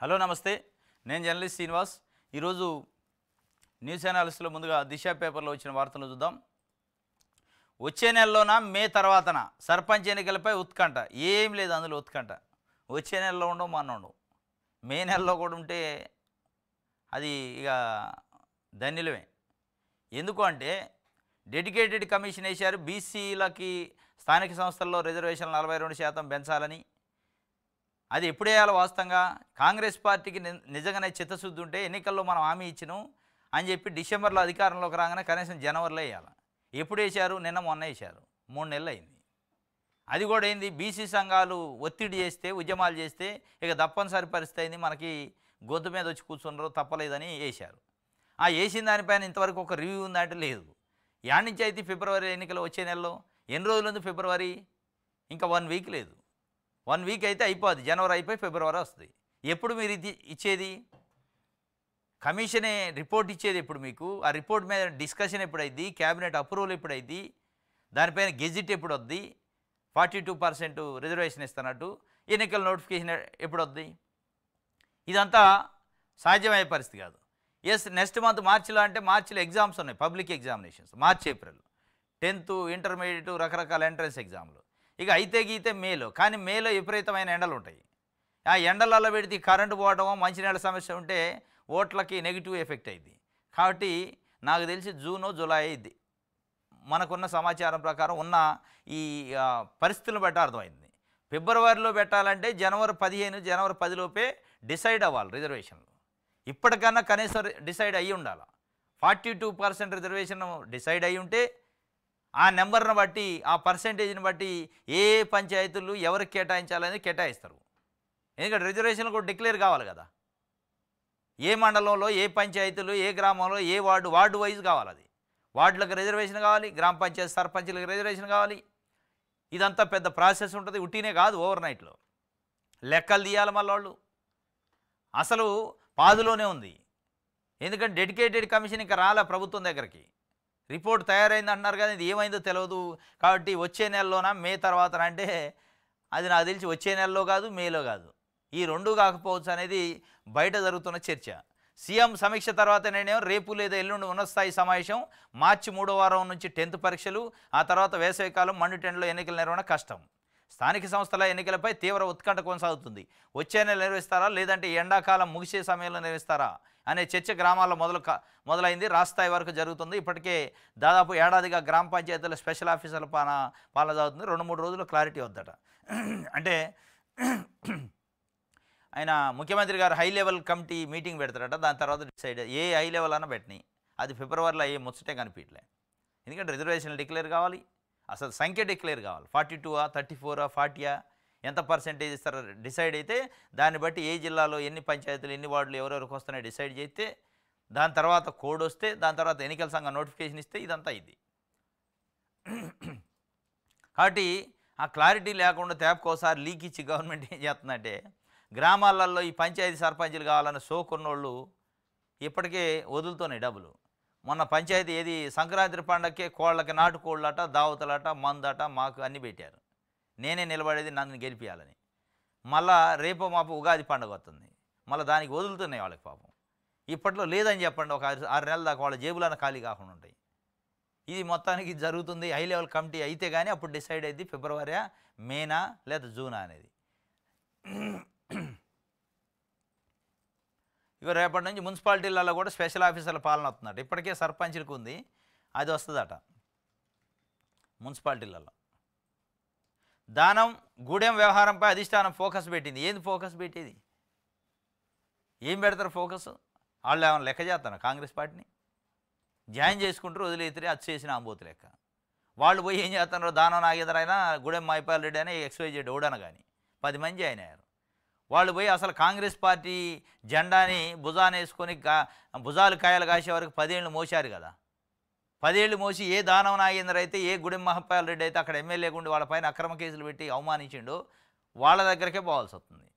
Hello నమస్తే, నేను journalist Srinivas. ఈరోజు న్యూస్ అనాలిసిస్లో ముందుగా దిశ పేపర్లో వచ్చిన వార్తలు చూద్దాం. వచ్చే నెలలోన మే తర్వాతన సర్పంచ్ ఎన్నికలపై ఉత్కంఠ. ఏం లేదు అందులో ఉత్కంఠ. వచ్చే నెలలో ఉండవు, మన ఉండవు. మే నెలలో కూడా ఉంటే అది ఇక ధన్యులమే. ఎందుకు అంటే డెడికేటెడ్ కమిషన్ వేశారు. బీసీలకి స్థానిక సంస్థల్లో రిజర్వేషన్లు 42% పెంచాలని. అది ఎప్పుడు వేయాలో వాస్తవంగా కాంగ్రెస్ పార్టీకి నిజంగానే చిత్తశుద్ధి ఉంటే ఎన్నికల్లో మనం హామీ ఇచ్చినాం అని చెప్పి డిసెంబర్లో అధికారంలోకి రాగానే కనీసం జనవరిలో వేయాలి. ఎప్పుడు వేశారు? నిన్న మొన్న వేశారు. 3 నెలలు అయింది. అది కూడా ఏంది, బీసీ సంఘాలు ఒత్తిడి చేస్తే, ఉద్యమాలు చేస్తే ఇక తప్పనిసరి పరిస్థితి అయింది. మనకి గొంతు మీద వచ్చి కూర్చున్నారు, తప్పలేదని వేశారు. ఆ వేసిన దానిపైన ఇంతవరకు ఒక రివ్యూ ఉందంటే లేదు. యాడ్ నుంచి అయితే ఫిబ్రవరి ఎన్నికలు వచ్చే నెలలో ఎన్ని రోజులు ఉంది? ఫిబ్రవరి ఇంకా 1 వీక్ లేదు. 1 వీక్ అయితే అయిపోద్ది. జనవరి అయిపోయి ఫిబ్రవరి వస్తుంది. ఎప్పుడు మీరు ఇది ఇచ్చేది? కమిషనే రిపోర్ట్ ఇచ్చేది ఎప్పుడు మీకు? ఆ రిపోర్ట్ మీద డిస్కషన్ ఎప్పుడైంది? క్యాబినెట్ అప్రూవల్ ఎప్పుడైంది? దానిపైన గెజిట్ ఎప్పుడు వద్ది? 42% రిజర్వేషన్ ఇస్తున్నట్టు ఎన్నికల నోటిఫికేషన్ ఎప్పుడు వద్ది? ఇదంతా సాధ్యమయ్యే పరిస్థితి కాదు. నెక్స్ట్ మంత్ మార్చిలో, అంటే మార్చిలో ఎగ్జామ్స్ ఉన్నాయి, పబ్లిక్ ఎగ్జామినేషన్స్. మార్చి ఏప్రిల్ 10th ఇంటర్మీడియట్ రకరకాల ఎంట్రన్స్ ఎగ్జామ్లు. ఇక అయితే గీతే మేలో, కానీ మేలో విపరీతమైన ఎండలు ఉంటాయి. ఆ ఎండలలో పెడితే కరెంటు పోవడమో, మంచినీళ్ళ సమస్య ఉంటే ఓట్లకి నెగిటివ్ ఎఫెక్ట్ అయింది. కాబట్టి నాకు తెలిసి జూనో జూలై అయింది. మనకున్న సమాచారం ప్రకారం ఉన్న ఈ పరిస్థితులను బట్టి అర్థమైంది. ఫిబ్రవరిలో పెట్టాలంటే జనవరి 15, జనవరి 10 లోపే డిసైడ్ అవ్వాలి రిజర్వేషన్లు. ఇప్పటికన్నా కనీసం డిసైడ్ అయ్యి ఉండాలి. 42% రిజర్వేషన్ డిసైడ్ అయ్యి ఉంటే ఆ నెంబర్ను బట్టి, ఆ పర్సెంటేజ్ని బట్టి ఏ పంచాయతీలు ఎవరికి కేటాయించాలని కేటాయిస్తారు. ఎందుకంటే రిజర్వేషన్లు కూడా డిక్లేర్ కావాలి కదా. ఏ మండలంలో, ఏ పంచాయతీలు, ఏ గ్రామంలో, ఏ వార్డు వైజ్ కావాలి. అది వార్డులకు రిజర్వేషన్ కావాలి, గ్రామ పంచాయతీ సర్పంచులకు రిజర్వేషన్ కావాలి. ఇదంతా పెద్ద ప్రాసెస్ ఉంటుంది. ఉట్టినే కాదు, ఓవర్ నైట్లో లెక్కలు తీయాలి. మళ్ళీ వాళ్ళు అసలు పాదులోనే ఉంది. ఎందుకంటే డెడికేటెడ్ కమిషన్ ఇంకా రాలే ప్రభుత్వం దగ్గరికి. రిపోర్ట్ తయారైంది అంటున్నారు కానీ ఇది ఏమైందో తెలియదు. కాబట్టి వచ్చే నెలలోనా మే తర్వాత అంటే అది నాకు తెలిసి వచ్చే నెలలో కాదు, మేలో కాదు. ఈ 2 కాకపోవచ్చు అనేది బయట జరుగుతున్న చర్చ. సీఎం సమీక్ష తర్వాత నిర్ణయం. రేపు లేదా ఎల్లుండి ఉన్నతస్థాయి సమావేశం. మార్చి 3వ వారం నుంచి 10th పరీక్షలు. ఆ తర్వాత వేసవికాలం, మండుటెండలో ఎన్నికల నిర్వహణ కష్టం. స్థానిక సంస్థల ఎన్నికలపై తీవ్ర ఉత్కంఠ కొనసాగుతుంది. వచ్చే నెల నిర్వహిస్తారా, లేదంటే ఎండాకాలం ముగిసే సమయంలో నిర్వహిస్తారా అనే చర్చ గ్రామాల్లో మొదలైంది. రాష్ట్రస్థాయి వరకు జరుగుతుంది. ఇప్పటికే దాదాపు ఏడాదిగా గ్రామ పంచాయతీల స్పెషల్ ఆఫీసర్ల పాలన జరుగుతుంది. 2-3 రోజుల్లో క్లారిటీ వద్దట. అంటే ఆయన ముఖ్యమంత్రి గారు హై లెవెల్ కమిటీ మీటింగ్ పెడతారట. దాని తర్వాత డిసైడ్ ఏ హై లెవెల్ అన్న పెట్టని. అది ఫిబ్రవరిలో ఏ ముచ్చటే కనిపించలే. ఎందుకంటే రిజర్వేషన్లు డిక్లేర్ కావాలి, అసలు సంఖ్య డిక్లేర్ కావాలి. 42, 34, 40 ఎంత పర్సెంటేజ్ ఇస్తారో డిసైడ్ అయితే దాన్ని బట్టి ఏ జిల్లాలో ఎన్ని పంచాయతీలు, ఎన్ని వార్డులు ఎవరెవరికి వస్తున్నాయో డిసైడ్ చేస్తే, దాని తర్వాత కోడ్ వస్తే, దాని తర్వాత ఎన్నికల సంఘం నోటిఫికేషన్ ఇస్తే ఇదంతా ఇది. కాబట్టి ఆ క్లారిటీ లేకుండా తేపకోసారి లీక్ ఇచ్చి గవర్నమెంట్ ఏం చేస్తుందంటే, గ్రామాలలో ఈ పంచాయతీ సర్పంచులు కావాలన్న సోకున్నోళ్ళు ఇప్పటికే వదులుతున్నాయి డబ్బులు. మొన్న పంచాయతీ ఏది సంక్రాంతి పండగకే కోళ్ళకి నాటుకోళ్ళట, దావతలట, మందట, మాకు అన్నీ పెట్టారు. నేనే నిలబడేది, నన్ను గెలిపించాలని. మళ్ళా రేపో మాపు ఉగాది పండుగ వస్తుంది, మళ్ళీ దానికి వదులుతున్నాయి వాళ్ళకి పాపం. ఇప్పట్లో లేదని చెప్పండి, ఒక 6 నెలల దాకా వాళ్ళ జేబులను ఖాళీ కాకుండా ఉంటాయి. ఇది మొత్తానికి జరుగుతుంది. హై లెవెల్ కమిటీ అయితే కానీ అప్పుడు డిసైడ్ అయింది ఫిబ్రవరి, మేనా లేదా జూనా అనేది. ఇక రేపటి నుంచి మున్సిపాలిటీలలో కూడా స్పెషల్ ఆఫీసర్ల పాలన వస్తుందట. ఇప్పటికే సర్పంచులకు ఉంది, అది వస్తుందట మున్సిపాలిటీలలో. దానం గూడెం వ్యవహారంపై అధిష్టానం ఫోకస్ పెట్టింది. ఏంది ఫోకస్ పెట్టేది? ఏం పెడతారు ఫోకస్? వాళ్ళు ఏమైనా లెక్క చేస్తాను కాంగ్రెస్ పార్టీని జాయిన్ చేసుకుంటారు, వదిలేతిరి అది చేసిన అంబోతు లెక్క. వాళ్ళు పోయి ఏం చేస్తున్నారు? దానం నాగేంద్ర అయినా, గూడెం మైపాల్ రెడ్డి అయినా, XYZ ఓడన కానీ 10 మంది జాయిన్ అయ్యారు. వాళ్ళు పోయి అసలు కాంగ్రెస్ పార్టీ జెండాని భుజాన వేసుకొని భుజాలు కాయలు కాసే వరకు 10 ఏళ్ళు మోసారు కదా. 10 ఏళ్ళు మోసి ఏ దానం నాగేంద్ర అయితే, ఏ గుడెం మహపాల్ రెడ్డి అయితే అక్కడ ఎమ్మెల్యేగా ఉండి వాళ్ళపైన అక్రమ కేసులు పెట్టి అవమానించిండో వాళ్ళ దగ్గరకే పోవాల్సి వస్తుంది.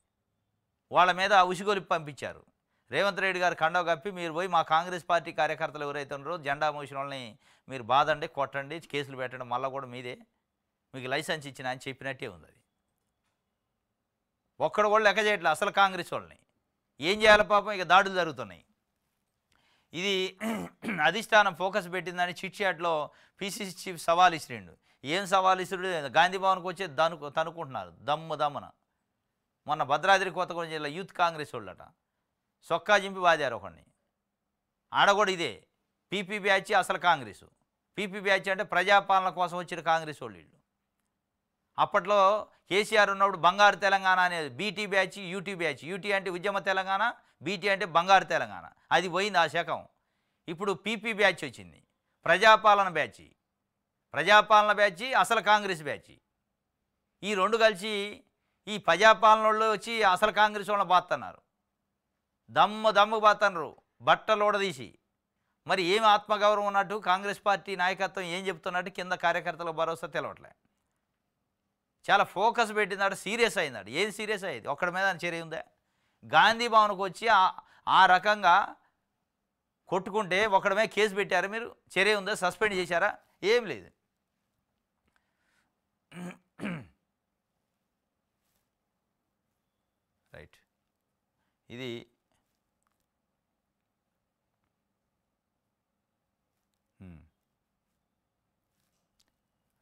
వాళ్ళ మీద ఉసిగొలిపి పంపించారు. రేవంత్ రెడ్డి గారు కండవ కప్పి, మీరు పోయి మా కాంగ్రెస్ పార్టీ కార్యకర్తలు ఎవరైతే ఉన్నారో జెండా మోసిన వాళ్ళని మీరు బాధండి, కొట్టండి, కేసులు పెట్టండి, మళ్ళీ కూడా మీదే, మీకు లైసెన్స్ ఇచ్చిన అని చెప్పినట్టే ఉంది. అది ఒక్కడు కూడా లెక్క చేయట్లేదు అసలు కాంగ్రెస్ వాళ్ళని. ఏం చేయాలి పాపం, ఇక దాడులు జరుగుతున్నాయి. ఇది అధిష్టానం ఫోకస్ పెట్టిందని చిట్ చాట్లో పీసీసీ చీఫ్ సవాల్ ఇచ్చిరిండు. ఏం సవాల్ ఇస్తుడు, గాంధీ భవన్కి వచ్చి తనుకుంటున్నారు దమ్మున. మొన్న భద్రాద్రి కొత్తగూడెం జిల్లా యూత్ కాంగ్రెస్ వాళ్ళట సొక్కా జింపి వాదారు ఒకడిని. ఆడ కూడా ఇదే పీపీ బ్యాచ్, అసలు కాంగ్రెసు. పీపీ బ్యాచ్ అంటే ప్రజాపాలన కోసం వచ్చిన కాంగ్రెస్ వాళ్ళు వీళ్ళు. అప్పట్లో కేసీఆర్ ఉన్నప్పుడు బంగారు తెలంగాణ అనేది BT batch, UT batch. UT అంటే ఉద్యమ తెలంగాణ, బీటీ అంటే బంగారు తెలంగాణ. అది పోయింది ఆ శకం. ఇప్పుడు పీపీ బ్యాచ్ వచ్చింది, ప్రజాపాలన బ్యాచ్. ప్రజాపాలన బ్యాచ్, అసలు కాంగ్రెస్ బ్యాచ్. ఈ రెండు కలిసి ఈ ప్రజాపాలన వాళ్ళు వచ్చి అసలు కాంగ్రెస్ వాళ్ళని బాతున్నారు, దమ్ము బాతున్నారు బట్టలు ఓడదీసి. మరి ఏమి ఆత్మగౌరవం ఉన్నట్టు కాంగ్రెస్ పార్టీ నాయకత్వం ఏం చెప్తున్నట్టు కింద కార్యకర్తలకు భరోసా తెలవట్లే. చాలా ఫోకస్ పెట్టిందాడు, సీరియస్ అయిందాడు. ఏది సీరియస్ అయ్యేది, ఒక్కడి మీద చర్య ఉందా? గాంధీ భవన్కి వచ్చి ఆ రకంగా కొట్టుకుంటే ఒకడమే కేసు పెట్టారు, మీరు చర్య ఉందా? సస్పెండ్ చేశారా? ఏం లేదు. రైట్, ఇది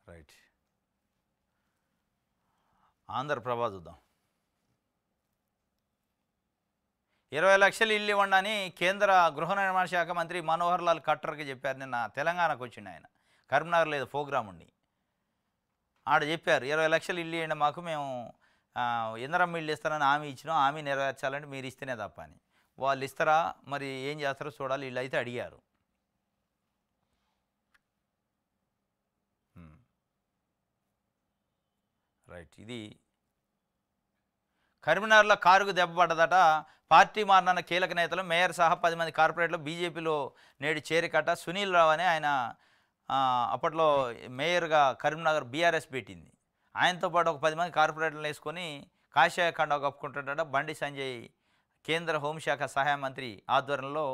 రైట్. ఆంధ్రప్రభ చూద్దాం. 20 లక్షలు ఇల్లు ఇవ్వండి అని కేంద్ర గృహ నిర్మాణ శాఖ మంత్రి మనోహర్ లాల్ ఖట్టర్కి చెప్పారు. నిన్న తెలంగాణకు వచ్చిండు ఆయన, కరీంనగర్ లేదు ప్రోగ్రామ్ ఉండి ఆడ చెప్పారు 20 లక్షలు ఇల్లు ఇవ్వండి మాకు, మేము ఇందిరమ్మ ఇల్లు ఇస్తానని హామీ ఇచ్చినాం, హామీ నెరవేర్చాలంటే మీరు ఇస్తేనే తప్ప అని. వాళ్ళు ఇస్తారా మరి ఏం చేస్తారో చూడాలి. వీళ్ళు అయితే అడిగారు. రైట్, ఇది కరీంనగర్లో కారుకు దెబ్బపడ్డదట. పార్టీ మారిన కీలక నేతలు మేయర్ సహా 10 మంది కార్పొరేట్లు బీజేపీలో నేడు చేరికట. సునీల్ రావు అని ఆయన అప్పట్లో మేయర్గా కరీంనగర్ బీఆర్ఎస్ పెట్టింది. ఆయనతో పాటు ఒక 10 మంది కార్పొరేట్లను వేసుకొని కాషాయ కండువా కప్పుకుంటాడట. బండి సంజయ్ కేంద్ర హోంశాఖ సహాయ మంత్రి ఆధ్వర్యంలో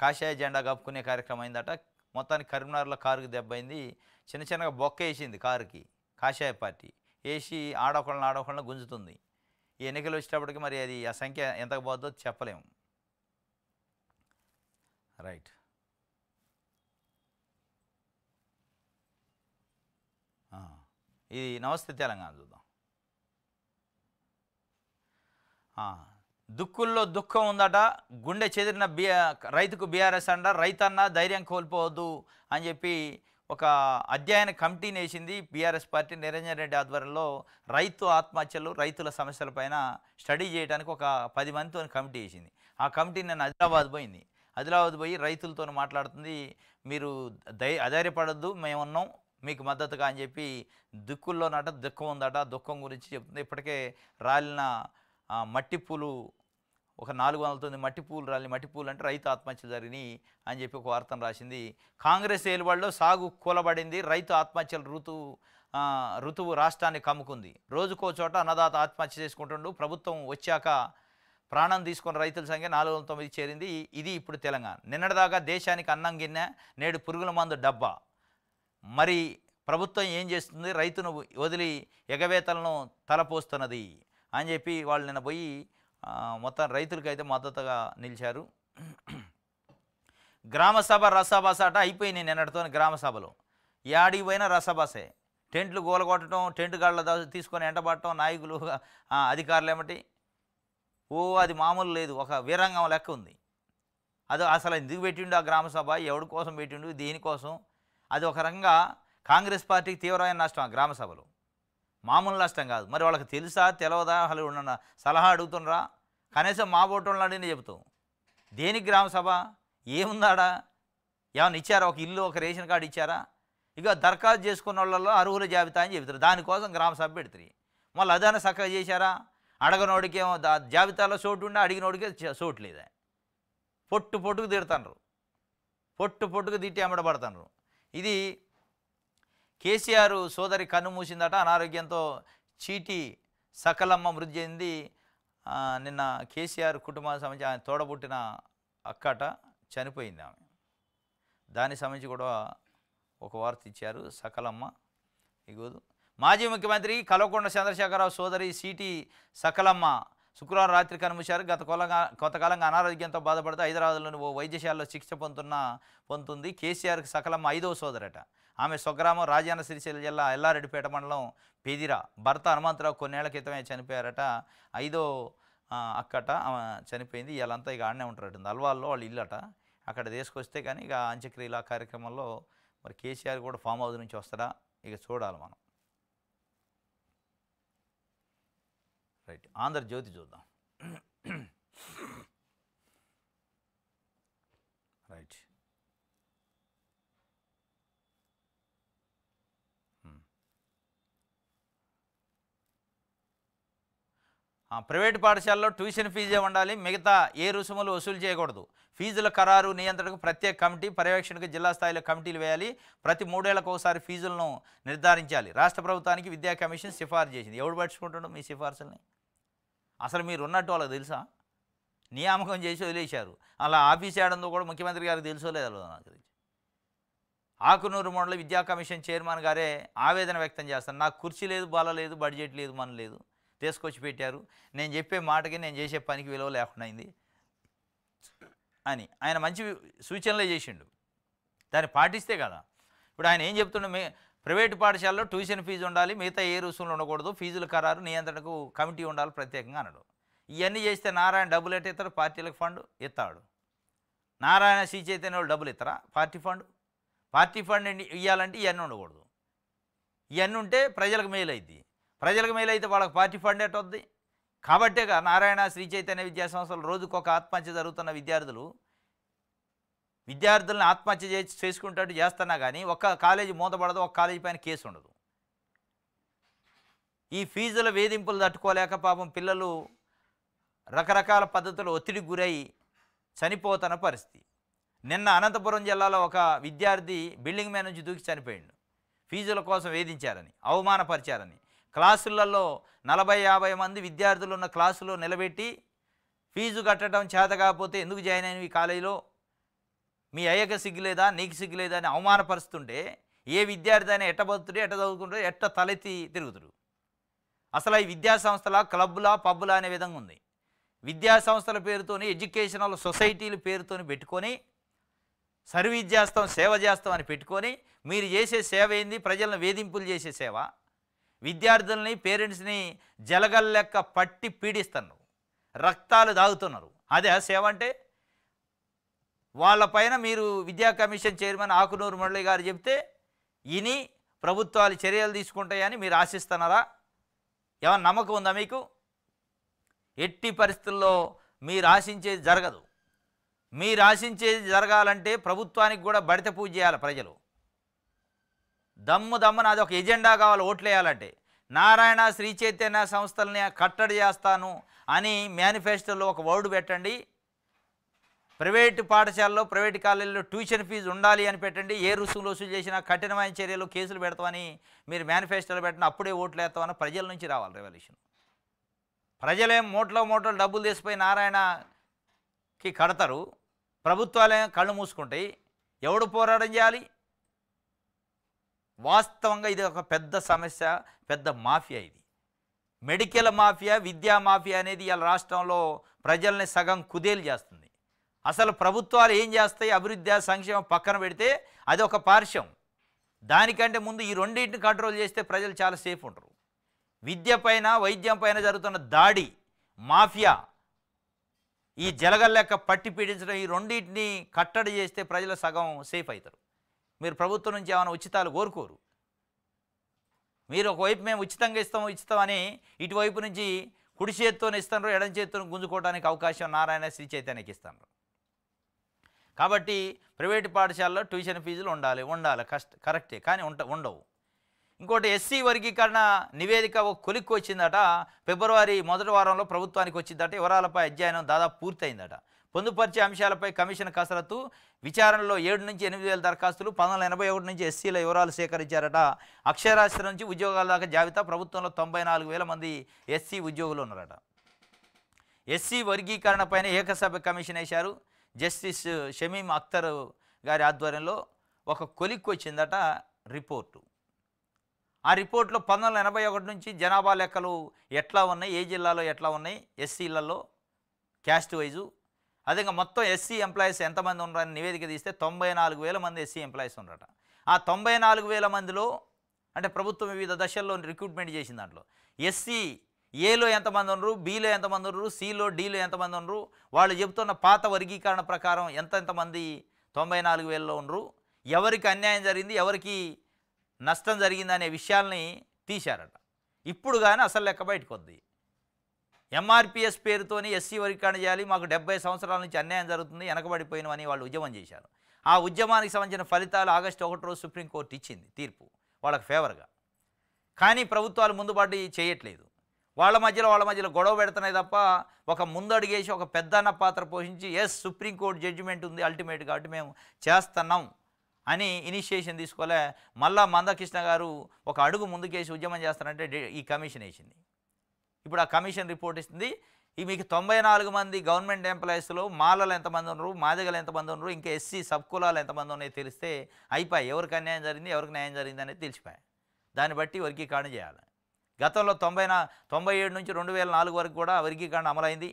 కాషాయ జెండా కప్పుకునే కార్యక్రమం అయిందట. మొత్తానికి కరీంనగర్లో కారుకి దెబ్బైంది. చిన్నగా బొక్క వేసింది కారుకి కాషాయ పార్టీ, వేసి ఆడొకళ్ళని గుంజుతుంది. ఈ ఎన్నికలు వచ్చేటప్పటికి మరి అది ఆ సంఖ్య ఎంతకు పోతుందో చెప్పలేము. రైట్, ఇది నమస్తే తెలంగాణ చూద్దాం. దుక్కుల్లో దుఃఖం ఉందట, గుండె చెదిరిన రైతుకు బీఆర్ఎస్ అండ, రైతన్న ధైర్యం కోల్పోవద్దు అని చెప్పి ఒక అధ్యయన కమిటీని వేసింది బీఆర్ఎస్ పార్టీ. నిరంజన్ రెడ్డి ఆధ్వర్యంలో రైతు ఆత్మహత్యలు, రైతుల సమస్యలపైన స్టడీ చేయడానికి ఒక 10 మందితో కమిటీ వేసింది. ఆ కమిటీ నేను ఆదిలాబాద్ పోయింది. ఆదిలాబాద్ పోయి రైతులతో మాట్లాడుతుంది. మీరు అధైర్యపడద్దు, మేమున్నాం మీకు మద్దతుగా అని చెప్పి. దుక్కుల్లోనట దుఃఖం ఉందట, దుఃఖం గురించి చెప్తుంది. ఇప్పటికే రాలిన మట్టి పూలు ఒక 409 మట్టి పూలు రాలి, మట్టి పూలు అంటే రైతు ఆత్మహత్యలు జరిగినాయి అని చెప్పి ఒక వార్తను రాసింది. కాంగ్రెస్ ఏలుబడిలో సాగు కూలబడింది, రైతు ఆత్మహత్యల ఋతువు రాష్ట్రాన్ని కమ్ముకుంది. రోజుకో చోట అన్నదాత ఆత్మహత్య చేసుకుంటుండు. ప్రభుత్వం వచ్చాక ప్రాణం తీసుకున్న రైతుల సంఖ్య 409 చేరింది. ఇది ఇప్పుడు తెలంగాణ. నిన్నటిదాకా దేశానికి అన్నం గిన్నె, నేడు పురుగుల మందు డబ్బా. మరి ప్రభుత్వం ఏం చేస్తుంది? రైతును వదిలి ఎగవేతలను తలపోస్తున్నది అని చెప్పి వాళ్ళు నిన్న పోయి మొత్తం రైతులకైతే మద్దతుగా నిలిచారు. గ్రామసభ రసభాస అయిపోయినాయి నిన్నటితో. గ్రామసభలో యాడికి పోయినా రసభాసే. టెంట్లు గోలగొట్టడం, టెంట్ గాళ్ళ తీసుకొని ఎంటబడటం, నాయకులు అధికారులు ఏమిటి అది మామూలు లేదు, ఒక వీరంగం లెక్క ఉంది. అది అసలు ఎందుకు పెట్టిండు ఆ గ్రామసభ, ఎవరి కోసం పెట్టిండు, దేనికోసం? అది ఒక రకంగా కాంగ్రెస్ పార్టీకి తీవ్రమైన నష్టం. ఆ గ్రామసభలు మామూలు నష్టం కాదు. మరి వాళ్ళకి తెలుసా తెలవదా? అసలు ఉన్న సలహా అడుగుతుండ్రా? కనీసం మా ఓటోళ్ళని అడిగిన చెబుతాం. దేనికి గ్రామసభ? ఏముందాడా? ఏమన్నా ఇచ్చారా? ఒక ఇల్లు, ఒక రేషన్ కార్డు ఇచ్చారా? ఇక దరఖాస్తు చేసుకున్న వాళ్ళలో అర్హుల జాబితా అని చెబుతారు. దానికోసం గ్రామసభ పెడతారు. మళ్ళీ అదాన చక్కగా చేశారా? అడగనోడికేమో జాబితాలో చోటు ఉండే, అడిగినోడికే చోటు లేదా. పొట్టుకు తిడతారు, పొట్టుకు తిట్టి అమ్మడబడతారు. ఇది కేసీఆర్ సోదరి కన్ను మూసిందట. అనారోగ్యంతో చీటి సకలమ్మ మృతి చెంది నిన్న కేసీఆర్ కుటుంబానికి సంబంధించి ఆయన తోడబుట్టిన అక్కట చనిపోయింది ఆమె. దానికి సంబంధించి కూడా ఒక వార్త ఇచ్చారు సకలమ్మ. ఇగోదు మాజీ ముఖ్యమంత్రి కల్వకుంట్ల చంద్రశేఖరరావు సోదరి సిటీ సకలమ్మ శుక్రవారం రాత్రి కనుమూశారు. కొంతకాలంగా అనారోగ్యంతో బాధపడుతూ హైదరాబాద్లోని ఓ వైద్యశాలలో చికిత్స పొందుతుంది. కేసీఆర్కి సకలమ్మ 5వ సోదరట. ఆమె స్వగ్రామం రాజన్న సిరిసిల్ల జిల్లా ఎల్లారెడ్డిపేట మండలం పెదిర. భర్త హనుమంతరావు కొన్నేళ్ల క్రితమే చనిపోయారట. 5వ అక్కట చనిపోయింది. వీళ్ళంతా ఇక ఆడనే ఉంటారట. అల్వాల్లో వాళ్ళు ఇల్లట. అక్కడ తీసుకొస్తే కానీ ఇక అంత్యక్రియల కార్యక్రమంలో మరి కేసీఆర్ కూడా ఫామ్ హౌస్ నుంచి వస్తాడా ఇక చూడాలి మనం. రైట్, ఆంధ్రజ్యోతి చూద్దాం. రైట్, ప్రైవేటు పాఠశాలలో ట్యూషన్ ఫీజే ఉండాలి, మిగతా ఏ రుసుములు వసూలు చేయకూడదు. ఫీజుల ఖరారు నియంత్రణకు ప్రత్యేక కమిటీ, పర్యవేక్షణకు జిల్లా స్థాయిలో కమిటీలు వేయాలి. ప్రతి 3 ఏళ్లకు ఒకసారి ఫీజులను నిర్ధారించాలి. రాష్ట్ర ప్రభుత్వానికి విద్యా కమిషన్ సిఫార్సు చేసింది. ఎవడు పట్టించుకుంటాడు మీ సిఫార్సుల్ని? అసలు మీరు ఉన్నట్టు వాళ్ళకి తెలుసా? నియామకం చేసి వదిలేశారు. అలా ఆఫీస్ ఏడందో కూడా ముఖ్యమంత్రి గారికి తెలుసో లేదో నాకు తెలిసి. ఆకునూరు మండల విద్యా కమిషన్ చైర్మన్ గారే ఆవేదన వ్యక్తం చేస్తాను. నాకు కుర్చీ లేదు, బాల లేదు, బడ్జెట్ లేదు, మన లేదు, తీసుకొచ్చి పెట్టారు. నేను చెప్పే మాటకి నేను చేసే పనికి విలువ లేకుండా అయింది అని ఆయన మంచి సూచనలే చేసిండు. దాన్ని పాటిస్తే కదా. ఇప్పుడు ఆయన ఏం చెప్తుండే, ప్రైవేటు పాఠశాలలో ట్యూషన్ ఫీజు ఉండాలి, మిగతా ఏ రుసుములు ఉండకూడదు, ఫీజుల ఖరారు నియంత్రణకు కమిటీ ఉండాలి ప్రత్యేకంగా అన్నాడు. ఇవన్నీ చేస్తే నారాయణ డబ్బులు ఎట్టిస్తాడు? పార్టీలకు ఫండ్ ఇస్తాడు. నారాయణ శ్రీ చైతన్య వాళ్ళు డబ్బులు ఇస్తారా? పార్టీ ఫండ్ ఇవ్వాలంటే ఇవన్నీ ఉండకూడదు. ఇవన్నీ ఉంటే ప్రజలకు మేలు అయింది. ప్రజలకు మేలు అయితే వాళ్ళకి పార్టీ ఫండ్ ఎట్ వద్ది. కాబట్టేగా నారాయణ శ్రీ చైతన్య విద్యా సంస్థలు రోజుకొక ఆత్మహత్య జరుగుతున్న విద్యార్థులను ఆత్మహత్య చేసుకుంటట్టు చేస్తున్నా కానీ ఒక్క కాలేజీ మూతపడదు, ఒక కాలేజీ పైన కేసు ఉండదు. ఈ ఫీజుల వేధింపులు తట్టుకోలేక పాపం పిల్లలు రకరకాల పద్ధతులు ఒత్తిడికి గురై చనిపోతున్న పరిస్థితి. నిన్న అనంతపురం జిల్లాలో ఒక విద్యార్థి బిల్డింగ్ మీద నుంచి దూకి చనిపోయిండు. ఫీజుల కోసం వేధించారని, అవమానపరిచారని. క్లాసులలో 40-50 మంది విద్యార్థులు ఉన్న క్లాసులో నిలబెట్టి ఫీజు కట్టడం చేత కాకపోతే ఎందుకు జాయిన్ అయినవి ఈ కాలేజీలో, మీ అయ్యకి సిగ్గులేదా, నీకు సిగ్గులేదా అని అవమానపరుస్తుంటే ఏ విద్యార్థి అయినా ఎట్ట బతుకుతాడు, ఎట్ట చదువుకుంటాడు, ఎట్ట తలెత్తి తిరుగుతాడు? అసలు ఈ విద్యా సంస్థల క్లబ్లా పబ్బులా అనే విధంగా ఉంది. విద్యా సంస్థల పేరుతోని, ఎడ్యుకేషనల్ సొసైటీల పేరుతోని పెట్టుకొని సర్వీస్ చేస్తాం, సేవ చేస్తాం అని పెట్టుకొని మీరు చేసే సేవ ఏంది? ప్రజలను వేధింపులు చేసే సేవ. విద్యార్థుల్ని, పేరెంట్స్ని జలగల్లెక్క పట్టి పీడిస్తున్నారు, రక్తాలు దాగుతున్నారు. అదే సేవ అంటే? వాళ్ళపైన మీరు విద్యా కమిషన్ చైర్మన్ ఆకునూరు మురళి గారు చెప్తే ఇని ప్రభుత్వాలు చర్యలు తీసుకుంటాయని మీరు ఆశిస్తున్నారా? ఏమన్నా నమ్మకం ఉందా మీకు? ఎట్టి పరిస్థితుల్లో మీరు ఆశించేది జరగదు. మీరు ఆశించేది జరగాలంటే ప్రభుత్వానికి కూడా బడిత పూజ చేయాలి ప్రజలు. దమ్మున అది ఒక ఎజెండా కావాలి ఓట్లేయాలంటే. నారాయణ శ్రీ చైతన్య సంస్థలని కట్టడి చేస్తాను అని మేనిఫెస్టోలో ఒక వర్డ్ పెట్టండి. ప్రైవేటు పాఠశాలలో, ప్రైవేటు కాలేజీలో ట్యూషన్ ఫీజు ఉండాలి అని పెట్టండి. ఏ రుసుములు వసూలు చేసినా కఠినమైన చర్యలు, కేసులు పెడతామని మీరు మేనిఫెస్టోలో పెట్టిన అప్పుడే ఓట్లు వేస్తామని ప్రజల నుంచి రావాలి రెవల్యూషన్. ప్రజలేం మూటలు డబ్బులు తీసిపోయి నారాయణకి కడతారు, ప్రభుత్వాలేం కళ్ళు మూసుకుంటాయి. ఎవడు పోరాటం చేయాలి? వాస్తవంగా ఇది ఒక పెద్ద సమస్య, పెద్ద మాఫియా. ఇది మెడికల్ మాఫియా, విద్యా మాఫియా అనేది ఇలా రాష్ట్రంలో ప్రజల్ని సగం కుదేలు చేస్తుంది. అసలు ప్రభుత్వాలు ఏం చేస్తాయి? అభివృద్ధి, సంక్షేమం పక్కన పెడితే అది ఒక పార్శ్వం. దానికంటే ముందు ఈ రెండింటిని కంట్రోల్ చేస్తే ప్రజలు చాలా సేఫ్ ఉంటారు. విద్య పైన, వైద్యం పైన జరుగుతున్న దాడి, మాఫియా, ఈ జలగల్లెక్క పట్టి పీడించడం, ఈ రెండింటిని కట్టడి చేస్తే ప్రజలు సగం సేఫ్ అవుతారు. మీరు ప్రభుత్వం నుంచి ఏమైనా ఉచితాలు కోరుకోరు. మీరు ఒకవైపు మేము ఉచితంగా ఇస్తామని ఇటువైపు నుంచి కుడి చేత్తోనే ఇస్తున్నారు, ఎడం చేత్తోనే గుంజుకోవడానికి అవకాశం నారాయణ శ్రీ చైతన్యకి ఇస్తున్నారు. కాబట్టి ప్రైవేటు పాఠశాలలో ట్యూషన్ ఫీజులు ఉండాలి కరెక్టే, కానీ ఉండవు. ఇంకోటి ఎస్సీ వర్గీకరణ నివేదిక ఒక కొలిక్కి వచ్చిందట. ఫిబ్రవరి మొదటి వారంలో ప్రభుత్వానికి వచ్చిందట. వివరాలపై అధ్యయనం దాదాపు పూర్తయిందట. పొందుపరిచే అంశాలపై కమిషన్ కసరత్తు. విచారణలో 7 నుంచి 8,000 దరఖాస్తులు. 1981 నుంచి ఎస్సీల వివరాలు సేకరించారట. అక్షరాస్యత నుంచి ఉద్యోగాల దాకా జాబితా. ప్రభుత్వంలో 94,000 మంది ఎస్సీ ఉద్యోగులు ఉన్నారట. ఎస్సీ వర్గీకరణ పైన ఏకసభ్య కమిషన్ వేశారు. జస్టిస్ షమీం అఖ్తర్ గారి ఆధ్వర్యంలో ఒక కొలిక్కి వచ్చిందట రిపోర్టు. ఆ రిపోర్ట్లో 1981 నుంచి జనాభా లెక్కలు ఎట్లా ఉన్నాయి, ఏ జిల్లాలో ఎట్లా ఉన్నాయి, ఎస్సీలలో క్యాస్ట్ వైజు, అదే మొత్తం ఎస్సీ ఎంప్లాయీస్ ఎంతమంది ఉన్నారని నివేదిక తీస్తే 94,000 మంది ఎస్సీ ఎంప్లాయీస్ ఉన్నారట. ఆ 94,000 మందిలో అంటే ప్రభుత్వం వివిధ దశల్లో రిక్రూట్మెంట్ చేసిన దాంట్లో ఎస్సీ ఏలో ఎంతమంది ఉన్నారు, బీలో ఎంతమంది ఉన్నారు, సిలో డీలో ఎంతమంది ఉన్నారు, వాళ్ళు చెబుతున్న పాత వర్గీకరణ ప్రకారం ఎంతమంది 94,000లో ఉన్నారు, ఎవరికి అన్యాయం జరిగింది, ఎవరికి నష్టం జరిగింది అనే విషయాల్ని తీశారట. ఇప్పుడు కానీ అసలు లెక్క బయటకు వద్ది. ఎంఆర్పిఎస్ పేరుతోని ఎస్సీ వర్గీకరణ చేయాలి, మాకు 70 సంవత్సరాల నుంచి అన్యాయం జరుగుతుంది, వెనకబడిపోయినవని వాళ్ళు ఉద్యమం చేశారు. ఆ ఉద్యమానికి సంబంధించిన ఫలితాలు ఆగస్టు 1 రోజు సుప్రీంకోర్టు ఇచ్చింది తీర్పు వాళ్ళకి ఫేవర్గా. కానీ ప్రభుత్వాలు ముందుబాటు చేయట్లేదు. వాళ్ళ మధ్యలో గొడవ పెడుతున్నాయి తప్ప ఒక ముందడుగేసి ఒక పెద్దన్న పాత్ర పోషించి సుప్రీంకోర్టు జడ్జిమెంట్ ఉంది అల్టిమేట్ కాబట్టి మేము చేస్తున్నాం అని ఇనిషియేషన్ తీసుకోలే. మళ్ళా మందకృష్ణ గారు ఒక అడుగు ముందుకేసి ఉద్యమం చేస్తారంటే ఈ కమిషన్ వేసింది. ఇప్పుడు ఆ కమిషన్ రిపోర్ట్ ఇస్తుంది. ఈ మీకు 94 మంది గవర్నమెంట్ ఎంప్లాయీస్లో మాలలు ఎంతమంది ఉన్నారు, మాదిగలు ఎంతమంది ఉన్నారు, ఇంకా ఎస్సీ సబ్ కులాలు ఎంతమంది ఉన్నాయో తెలిస్తే అయిపోయి ఎవరికి అన్యాయం జరిగింది, ఎవరికి న్యాయం జరిగింది అనేది తెలిసిపోయాయి. దాన్ని బట్టి వర్గీకరణ చేయాలి. గతంలో 97 నుంచి 2004 వరకు కూడా వర్గీకరణ అమలైంది.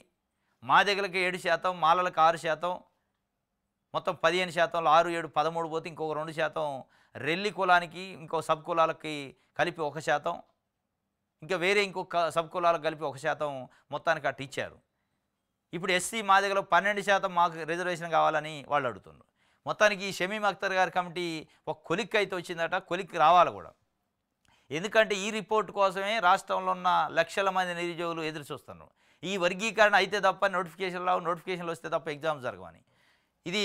మాదిగలకి 7%, మాలలకు 6%, మొత్తం 15%లో 6, 7, 13 పోతే ఇంకొక 2%, రెల్లి కులానికి ఇంకో సబ్ కులాలకి కలిపి 1%, ఇంకా వేరే ఇంకొక సబ్ కులాలకు కలిపి 1% మొత్తానికి అటు ఇచ్చారు. ఇప్పుడు ఎస్సీ మాదిగలో 12% మాకు రిజర్వేషన్ కావాలని వాళ్ళు అడుగుతున్నారు. మొత్తానికి ఈ షమీమ్ అఖ్తర్ గారి కమిటీ ఒక కొలిక్ అయితే వచ్చిందట, కొలిక్ రావాలి కూడా. ఎందుకంటే ఈ రిపోర్ట్ కోసమే రాష్ట్రంలో ఉన్న లక్షల మంది నిరుద్యోగులు ఎదురు చూస్తున్నారు. ఈ వర్గీకరణ అయితే తప్ప నోటిఫికేషన్లు వస్తే తప్ప ఎగ్జామ్స్ జరగవని. ఇది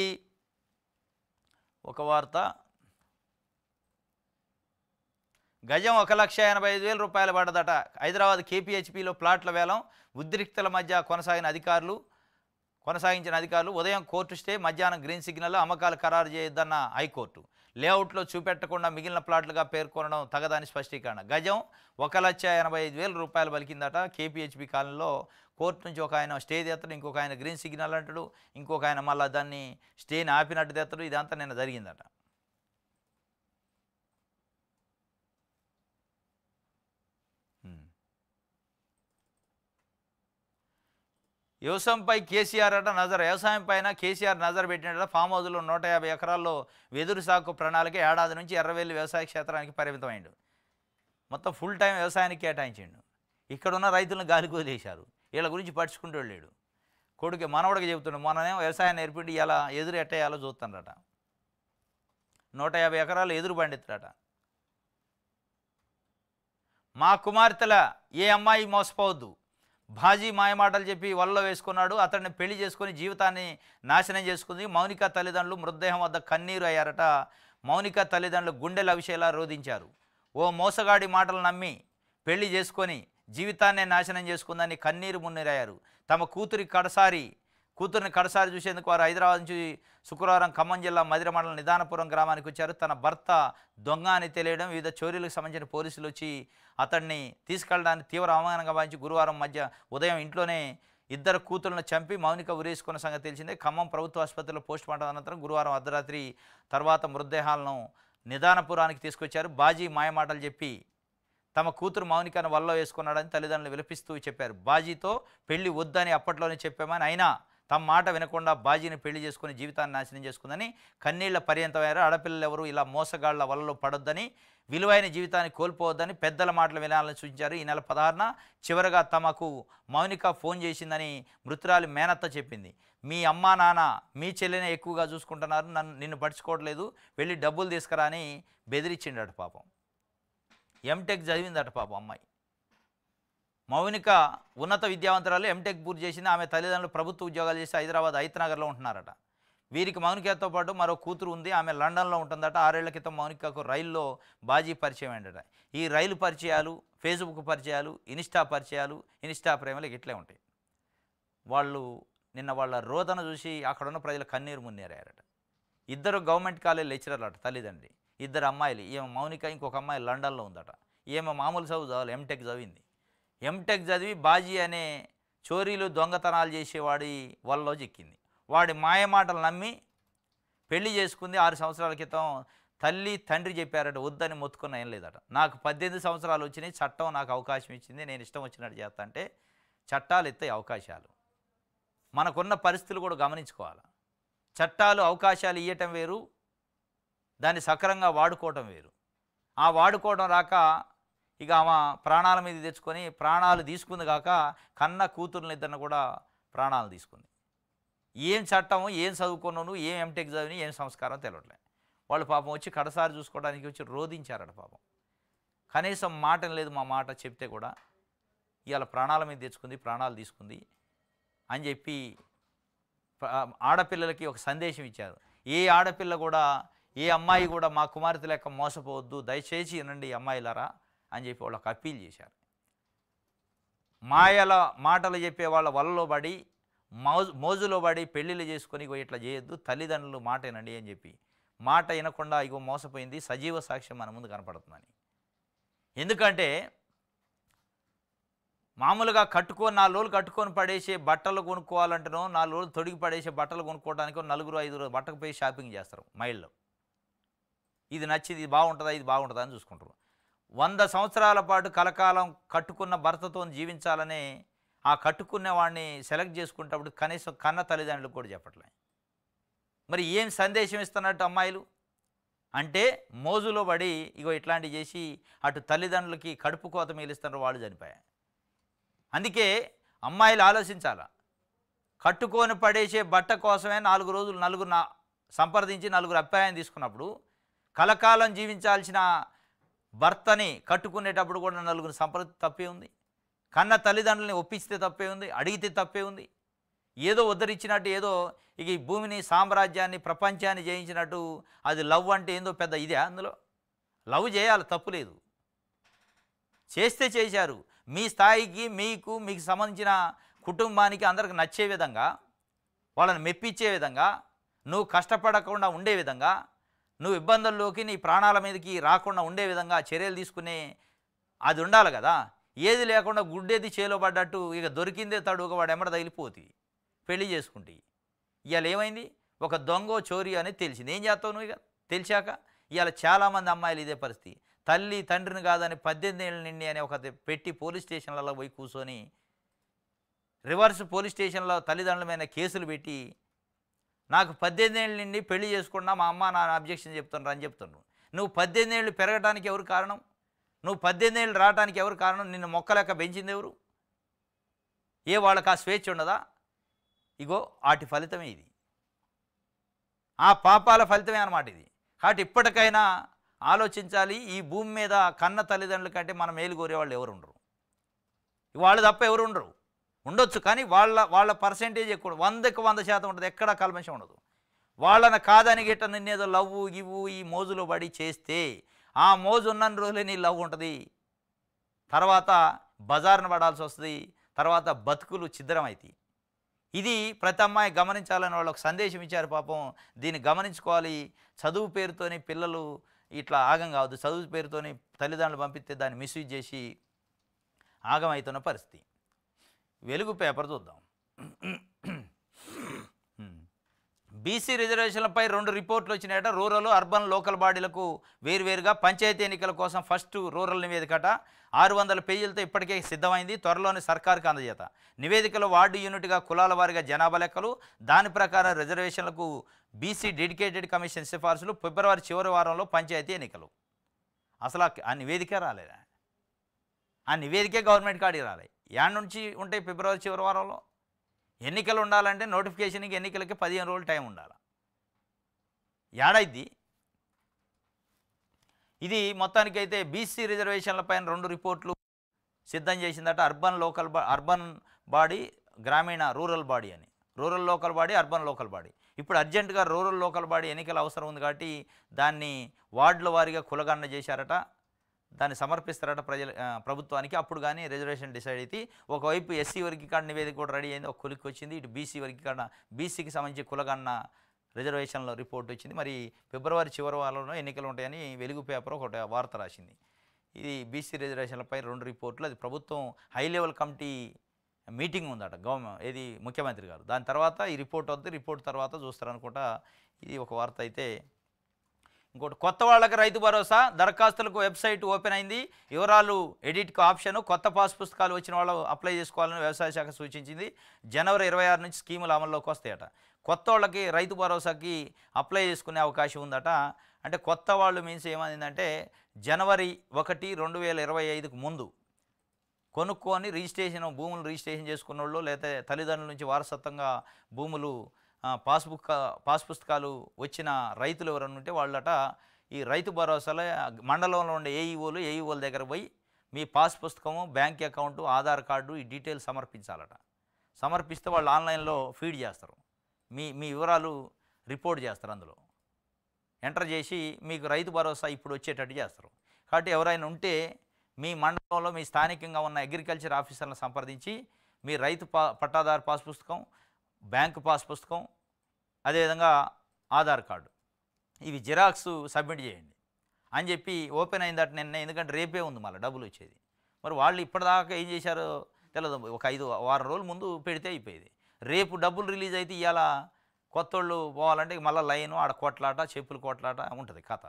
ఒక వార్త. గజం 1,85,000 రూపాయలు పడ్డదట. హైదరాబాద్ కేపీహెచ్పీలో ప్లాట్ల వేలం ఉద్రిక్తల మధ్య కొనసాగించిన అధికారులు ఉదయం కోర్టు స్టే, మధ్యాహ్నం గ్రీన్ సిగ్నల్, అమ్మకాలు ఖరారు చేయొద్దన్న హైకోర్టు. లేఅవుట్లో చూపెట్టకుండా మిగిలిన ప్లాట్లుగా పేర్కొనడం తగదని స్పష్టీకరణ. గజం 1,85,000 రూపాయలు పలికిందట. కేపీహెచ్పీ కాలనీలో కోర్టు నుంచి ఒక ఆయన స్టే తెత్తడు, ఇంకొక ఆయన గ్రీన్ సిగ్నల్ అంటాడు, ఇంకొక ఆయన మళ్ళీ దాన్ని స్టేని ఆపినట్టు తెత్తడు. ఇదంతా నిన్న జరిగిందట. వ్యవసాయంపై కేసీఆర్ అట నజర్. వ్యవసాయం పైన కేసీఆర్ నజర్ పెట్టినట. ఫామ్ హౌస్లో 150 ఎకరాల్లో వెదురు సాగు ప్రణాళిక. ఏడాది నుంచి ఎర్రవెల్లి వ్యవసాయ క్షేత్రానికి పరిమితమైండు. మొత్తం ఫుల్ టైం వ్యవసాయానికి కేటాయించిండు. ఇక్కడున్న రైతులను గాలి వదిలేశారు. వీళ్ళ గురించి పట్టించుకుంటూ లేడు. కొడుకు మనవడికి చెబుతుండు, మననేమో వ్యవసాయం నేర్పిడి ఇలా ఎదురు ఎట్టేయాలో చూస్తాడట. 150 ఎకరాలు ఎదురు పండిస్తాడట. మా కుమార్తెల ఏ అమ్మాయి మోసపోవద్దు. బాజీ మాయమాటలు చెప్పి వలలో వేసుకున్నాడు. అతడిని పెళ్లి చేసుకుని జీవితాన్ని నాశనం చేసుకుంది. మౌనిక తల్లిదండ్రులు మృతదేహం వద్ద కన్నీరు అయ్యారట. మౌనిక తల్లిదండ్రులు గుండెల అవిషయాలా రోధించారు. ఓ మోసగాడి మాటలు నమ్మి పెళ్లి చేసుకొని జీవితాన్నే నాశనం చేసుకుందని కన్నీరు మున్నీరయ్యారు. తమ కూతురిని కడసారి చూసేందుకు వారు హైదరాబాద్ నుంచి శుక్రవారం ఖమ్మం జిల్లా మదిర మండలం నిదానపురం గ్రామానికి వచ్చారు. తన భర్త దొంగ అని తెలియడం, వివిధ చోరీలకు సంబంధించిన పోలీసులు వచ్చి అతన్ని తీసుకెళ్లడానికి తీవ్ర అవమానంగా భావించి గురువారం ఉదయం ఇంట్లోనే ఇద్దరు కూతుళ్లను చంపి మౌనిక ఉరేసుకున్న సంగతి తెలిసిందే. ఖమ్మం ప్రభుత్వ ఆసుపత్రిలో పోస్టుమార్టం అనంతరం గురువారం అర్ధరాత్రి తర్వాత మృతదేహాలను నిదానపురానికి తీసుకొచ్చారు. బాజీ మాయమాటలు చెప్పి తమ కూతురు మౌనికను వలలో వేసుకున్నాడని తల్లిదండ్రులు విలపిస్తూ చెప్పారు. బాజీతో పెళ్లి వద్దని అప్పట్లోనే చెప్పామని, అయినా తమ మాట వినకుండా బాజీని పెళ్లి చేసుకుని జీవితాన్ని నాశనం చేసుకుందని కన్నీళ్ల పర్యంతమయ్యారు. ఆడపిల్లలు ఎవరు ఇలా మోసగాళ్ల వలలో పడొద్దని, విలువైన జీవితాన్ని కోల్పోవద్దని పెద్దల మాటలు వినాలని సూచించారు. ఈ నెల 16న చివరగా తమకు మౌనిక ఫోన్ చేసిందని మృతురాలి మేనత్త చెప్పింది. మీ అమ్మా నాన్న మీ చెల్లినే ఎక్కువగా చూసుకుంటున్నారు, నిన్ను పట్టించుకోవట్లేదు, వెళ్ళి డబ్బులు తీసుకురా అని బెదిరించిండట. పాపం ఎంటెక్ చదివిందట పాపం అమ్మాయి. మౌనిక ఉన్నత విద్యావంతురాలు, ఎంటెక్ పూర్తి చేసింది. ఆమె తల్లిదండ్రులు ప్రభుత్వ ఉద్యోగాలు చేసి హైదరాబాద్ హైతనగర్లో ఉంటున్నారట. వీరికి మౌనికతో పాటు మరో కూతురు ఉంది, ఆమె లండన్లో ఉంటుందట. 6 ఏళ్ల క్రితం మౌనికకు రైల్లో బాజీ పరిచయం అయిందట. ఈ రైలు పరిచయాలు, ఫేస్బుక్ పరిచయాలు, ఇన్స్టా ప్రేమలు ఇట్లే ఉంటాయి. వాళ్ళు నిన్న వాళ్ళ రోదన చూసి అక్కడున్న ప్రజలు కన్నీరు మున్నీరారట. ఇద్దరు గవర్నమెంట్ కాలేజ్ లెక్చరర్లు అట తల్లిదండ్రి. 2 అమ్మాయిలు, ఈమె మౌనిక, ఇంకొక అమ్మాయి లండన్లో ఉందట. ఈమె మామూలు చదువు చదవాలి, ఎంటెక్ చదివింది. ఎంటెక్ చదివి బాజీ అనే చోరీలు దొంగతనాలు చేసేవాడి వలలో చిక్కింది. వాడి మాయమాటలు నమ్మి పెళ్లి చేసుకుంది. 6 సంవత్సరాల క్రితం తల్లి తండ్రి చెప్పారట, వద్దని మొత్తుకున్న ఏం లేదట. నాకు 18 సంవత్సరాలు వచ్చినాయి, చట్టం నాకు అవకాశం ఇచ్చింది, నేను ఇష్టం వచ్చినట్టు చేస్తా అంటే చట్టాలు ఎత్తాయి అవకాశాలు. మనకున్న పరిస్థితులు కూడా గమనించుకోవాలి. చట్టాలు అవకాశాలు ఇవ్వటం వేరు, దాన్ని సక్రమంగా వాడుకోవటం వేరు. ఆ వాడుకోవడం రాక ఇక ఆమె ప్రాణాల మీద తెచ్చుకొని ప్రాణాలు తీసుకుంది కాక కన్న కూతుర్నిద్దరిని కూడా ప్రాణాలు తీసుకుంది. ఏం చట్టము, ఏం చదువుకున్నాను, ఏం ఎంటెక్ చదివి, ఏం సంస్కారం తెలియట్లే. వాళ్ళు పాపం వచ్చి కడసారి చూసుకోవడానికి వచ్చి రోధించారట పాపం. కనీసం మాట లేదు, మా మాట చెప్తే కూడా ఇవాళ ప్రాణాల మీద తెచ్చుకుంది, ప్రాణాలు తీసుకుంది అని చెప్పి ఆడపిల్లలకి ఒక సందేశం ఇచ్చారు. ఏ ఆడపిల్ల కూడా, ఏ అమ్మాయి కూడా మా కుమార్తె లెక్క మోసపోవద్దు, దయచేసి వినండి అమ్మాయిలారా అని చెప్పి వాళ్ళకి అప్పీల్ చేశారు. మాయల మాటలు చెప్పే వాళ్ళ వలలో పడి మోజులో పడి పెళ్ళిళ్ళు చేసుకొని ఇట్లా చేయొద్దు, తల్లిదండ్రులు మాట వినండి అని చెప్పి మాట వినకుండా ఇగో మోసపోయింది. సజీవ సాక్ష్యం మన ముందు కనపడుతుందని. ఎందుకంటే మామూలుగా 4 రోజులు కట్టుకొని పడేసే బట్టలు కొనుక్కోవాలంటేనో 4 రోజులు తొడిగి పడేసే బట్టలు కొనుక్కోవడానికి 4-5 బట్టకు పోయి షాపింగ్ చేస్తారు మైళ్ళు. ఇది నచ్చింది, ఇది బాగుంటుందా, ఇది బాగుంటుందా అని చూసుకుంటారు. 100 సంవత్సరాల పాటు కలకాలం కట్టుకున్న భర్తతో జీవించాలనే ఆ కట్టుకునే వాడిని సెలెక్ట్ చేసుకునేటప్పుడు కనీసం కన్న తల్లిదండ్రులకు కూడా చెప్పట్లే. మరి ఏం సందేశం ఇస్తున్నట్టు అమ్మాయిలు అంటే మోజులో పడి ఇగో ఇట్లాంటివి చేసి అటు తల్లిదండ్రులకి కడుపు కోత మిగిలిస్తున్నారు, వాళ్ళు చనిపోయారు. అందుకే అమ్మాయిలు ఆలోచించాల. కట్టుకొని పడేసే బట్ట కోసమే 4 రోజులు నలుగురు సంప్రదించి 4 అభిప్రాయం తీసుకున్నప్పుడు కలకాలం జీవించాల్సిన భర్తని కట్టుకునేటప్పుడు కూడా 4 సంప్రదించి తప్పే ఉంది. కన్న తల్లిదండ్రులని ఒప్పిస్తే తప్పే ఉంది, అడిగితే తప్పే ఉంది. ఏదో ఉద్ధరించినట్టు, ఏదో ఇక ఈ భూమిని, సామ్రాజ్యాన్ని, ప్రపంచాన్ని జయించినట్టు అది లవ్ అంటే ఏందో పెద్ద ఇదే. అందులో లవ్ చేయాలి, తప్పులేదు, చేస్తే చేశారు. మీ స్థాయికి, మీకు సంబంధించిన కుటుంబానికి అందరికి నచ్చే విధంగా, వాళ్ళని మెప్పించే విధంగా, నువ్వు కష్టపడకుండా ఉండే విధంగా, నువ్వు ఇబ్బందుల్లోకి నీ ప్రాణాల మీదకి రాకుండా ఉండే విధంగా చర్యలు తీసుకునే అది ఉండాలి కదా. ఏది లేకుండా గుడ్డేది చేలో పడ్డట్టు ఇక దొరికిందే తడుగా వాడు ఎమ్మడ తగిలిపోతుంది, పెళ్లి చేసుకుంటే. ఇవాళ ఏమైంది, ఒక దొంగో చోరీ అనేది తెలిసింది. ఏం చేస్తావు నువ్వు ఇక తెలిసాక? ఇవాళ చాలామంది అమ్మాయిలు ఇదే పరిస్థితి. తల్లి తండ్రిని కాదని 18 ఏళ్ళ నిండి అని ఒక పెట్టి పోలీస్ స్టేషన్లలో పోయి కూర్చొని రివర్స్ పోలీస్ స్టేషన్లో తల్లిదండ్రుల మీద కేసులు పెట్టి నాకు 18 ఏళ్ళ నిండి పెళ్లి చేసుకున్నా మా అమ్మ నాన్న అబ్జెక్షన్ చెప్తున్నారు అని చెప్తున్నారు. నువ్వు 18 ఏళ్ళు పెరగడానికి ఎవరు కారణం? నువ్వు 18 ఏళ్ళు రావడానికి ఎవరు కారణం? నిన్ను మొక్కలేక పెంచింది ఎవరు? వాళ్ళకి ఆ స్వేచ్ఛ ఉండదా? ఇగో వాటి ఫలితమే ఇది, ఆ పాపాల ఫలితమే అన్నమాట ఇది. కాబట్టి ఇప్పటికైనా ఆలోచించాలి. ఈ భూమి మీద కన్న తల్లిదండ్రుల కంటే మనం మేలు కోరేవాళ్ళు ఎవరు ఉండరు. వాళ్ళు తప్ప ఎవరు ఉండరు. ఉండొచ్చు కానీ వాళ్ళ పర్సెంటేజ్ ఎక్కువ, 100కి 100% ఉంటుంది, ఎక్కడా కల్మషం ఉండదు. వాళ్ళని కాదని గిట్ట నిన్నేదో లవ్వు గివ్వు ఈ మోజులో పడి చేస్తే ఆ మోజు ఉన్న రోజులే నీ లవ్ ఉంటుంది, తర్వాత బజార్ను పడాల్సి వస్తుంది, తర్వాత బతుకులు ఛిద్రమవుతాయి. ఇది ప్రతి అమ్మాయి గమనించాలని వాళ్ళు ఒక సందేశం ఇచ్చారు పాపం. దీన్ని గమనించుకోవాలి. చదువు పేరుతోని పిల్లలు ఇట్లా ఆగం కావద్దు. చదువు పేరుతోని తల్లిదండ్రులు పంపిస్తే దాన్ని మిస్యూజ్ చేసి ఆగమవుతున్న పరిస్థితి. వెలుగు పేపర్ చూద్దాం. బీసీ రిజర్వేషన్లపై 2 రిపోర్ట్లు వచ్చినాయట. రూరల్, అర్బన్, లోకల్ బాడీలకు వేరువేరుగా పంచాయతీ ఎన్నికల కోసం ఫస్ట్ రూరల్ నివేదికట 600 పేజీలతో ఇప్పటికే సిద్ధమైంది. త్వరలోనే సర్కార్కి అందజేత. నివేదికలో వార్డు యూనిట్గా కులాల వారీగా జనాభా లెక్కలు, దాని ప్రకారం రిజర్వేషన్లకు బీసీ డెడికేటెడ్ కమిషన్ సిఫార్సులు, ఫిబ్రవరి చివరి వారంలో పంచాయతీ ఎన్నికలు. అసలు ఆ నివేదికే రాలేదా? ఆ నివేదికే గవర్నమెంట్ కాడికి రాలే. యాడ్ నుంచి ఉంటాయి ఫిబ్రవరి చివరి వారంలో. ఎన్నికలు ఉండాలంటే నోటిఫికేషన్కి ఎన్నికలకి 15 రోజులు టైం ఉండాలి. ఏడైద్ది ఇది. మొత్తానికైతే బీసీ రిజర్వేషన్లపైన 2 రిపోర్ట్లు సిద్ధం చేసిందట. అర్బన్ బాడీ, గ్రామీణ రూరల్ బాడీ అని. Rural local body, urban local body. ఇప్పుడు అర్జెంటుగా రూరల్ లోకల్ బాడీ ఎన్నికల అవసరం ఉంది కాబట్టి దాన్ని వార్డుల వారీగా కులగణన చేశారట. దాన్ని సమర్పిస్తారట ప్రభుత్వానికి. అప్పుడు కానీ రిజర్వేషన్ డిసైడ్ అయితే ఒకవైపు ఎస్సీ వర్గీకరణ నివేదిక కూడా రెడీ అయింది, ఒక కొలిక్కి వచ్చింది. ఇటు బీసీ వర్గీకరణ, బీసీకి సంబంధించి కులగణన రిజర్వేషన్లో రిపోర్ట్ వచ్చింది. మరి ఫిబ్రవరి చివరి వారంలో ఎన్నికలు ఉంటాయని వెలుగు పేపర్ ఒకటి వార్త రాసింది. ఇది బీసీ రిజర్వేషన్లపై 2 రిపోర్ట్లు. అది ప్రభుత్వం హై లెవెల్ కమిటీ మీటింగ్ ఉందట ముఖ్యమంత్రి గారు. దాని తర్వాత ఈ రిపోర్ట్ వద్దు, రిపోర్ట్ తర్వాత చూస్తారనుకుంటా. ఇది ఒక వార్త అయితే ఇంకోటి కొత్త వాళ్ళకి రైతు భరోసా దరఖాస్తులకు వెబ్సైట్ ఓపెన్ అయింది. వివరాలు ఎడిట్కి ఆప్షన్. కొత్త పాస్ పుస్తకాలు వచ్చిన వాళ్ళు అప్లై చేసుకోవాలని వ్యవసాయ శాఖ సూచించింది. జనవరి 26 నుంచి స్కీములు అమల్లోకి వస్తాయట. కొత్త వాళ్ళకి రైతు భరోసాకి అప్లై చేసుకునే అవకాశం ఉందట. అంటే కొత్త వాళ్ళు మీన్స్ ఏమైందంటే జనవరి 1, 2025కు ముందు కొనుక్కొని భూములు రిజిస్ట్రేషన్ చేసుకున్న వాళ్ళు, లేదా తల్లిదండ్రుల నుంచి వారసత్వంగా భూములు పాస్ పుస్తకాలు వచ్చిన రైతులు ఎవరైనా ఉంటే వాళ్ళట ఈ రైతు భరోసాలో మండలంలో ఉండే ఏఈఓల దగ్గర పోయి మీ పాస్ పుస్తకము, బ్యాంక్ అకౌంటు, ఆధార్ కార్డు ఈ డీటెయిల్స్ సమర్పించాలట. సమర్పిస్తే వాళ్ళు ఆన్లైన్లో ఫీడ్ చేస్తారు. మీ వివరాలు రిపోర్ట్ చేస్తారు. అందులో ఎంటర్ చేసి మీకు రైతు భరోసా ఇప్పుడు వచ్చేటట్టు చేస్తారు. కాబట్టి ఎవరైనా ఉంటే మీ మండలంలో మీ స్థానికంగా ఉన్న అగ్రికల్చర్ ఆఫీసర్లను సంప్రదించి మీ రైతు పట్టాదారు పాస్ పుస్తకం, బ్యాంకు పాస్ పుస్తకం, అదేవిధంగా ఆధార్ కార్డు ఇవి జిరాక్స్ సబ్మిట్ చేయండి అని చెప్పి ఓపెన్ అయిందట నిన్న. ఎందుకంటే రేపే ఉంది మళ్ళీ డబ్బులు వచ్చేది. మరి వాళ్ళు ఇప్పటిదాకా ఏం చేశారో తెలియదు. ఒక 5 వారం రోజుల ముందు పెడితే అయిపోయేది. రేపు డబ్బులు రిలీజ్ అయితే ఇవాళ కొత్త వాళ్ళు పోవాలంటే మళ్ళీ లైను, ఆడ కొట్లాట, చెప్పులు కొట్లాట ఉంటుంది కథ.